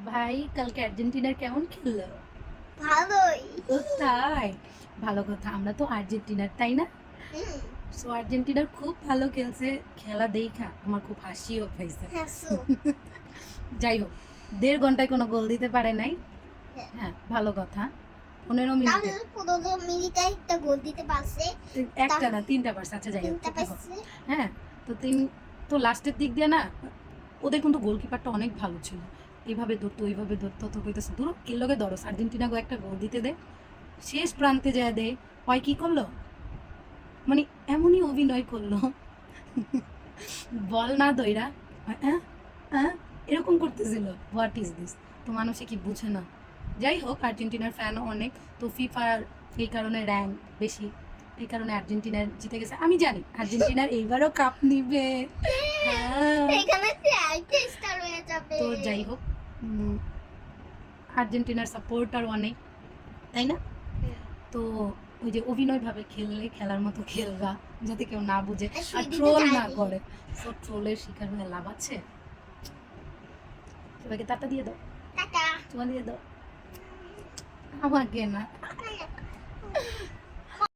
ভাই কালকে আর্জেন্টিনার কেমন খেললো? ভালোই। ও তাই? ভালো কথা, আমরা তো আর্জেন্টিনার, তাই না? হুম। সো আর্জেন্টিনার খুব ভালো খেলছে। খেলা দেখা আমার খুব হাসিও পাইছে। হাসু। যাই হোক, 1.5 ঘন্টায় কোনো গোল দিতে পারে নাই। হ্যাঁ। হ্যাঁ, ভালো কথা। 15 মিনিটে তাহলে 15 মিনিটে একটা গোল দিতে পারছে। একটা না 3টা পারছে। আচ্ছা যাই হোক, তিনটা চুপ থাকো। পাইছে। হ্যাঁ, তো লাস্টের দিক দিয়ে না, ওদের কিন্তু গোলকিপারটা অনেক ভালো ছিল। এইভাবে ধরতো ওইভাবে ধরতো, তো কইতেছে দূর কিল্লোকে ধরো, আর্জেন্টিনা গো একটা গোল দিতে দে। শেষ প্রান্তে যায় দে, হয় কি করলো, মানে এমনই অভিনয় করলো, বল না দইরা হ্যাঁ হ্যাঁ এরকম করতেছিল। What is this? তো মানুষে কি বুঝে না। যাই হোক, আর্জেন্টিনার ফ্যান অনেক, তো ফিফার এই কারণে র্যাঙ্ক বেশি, এই কারণে আর্জেন্টিনার জিতে গেছে। আমি জানি আর্জেন্টিনার এইবারও কাপ নিবে। হ্যাঁ, এখানে আরেকটা স্টার হয়ে যাবে। তো যাই হোক, আর্জেন্টিনার সাপোর্টার অনেক, তাই না? তো ওই যে অভিনয়ভাবে খেললে খেলার মতো খেলবা, যাতে কেউ না বুঝে আর ট্রোল না করে। সব ট্রোলের শিকার হয়ে লাভ আছে? সবাইকে টাটা দিয়ে দাও, টাটা। চুমা দিয়ে দাও, আমাকে না।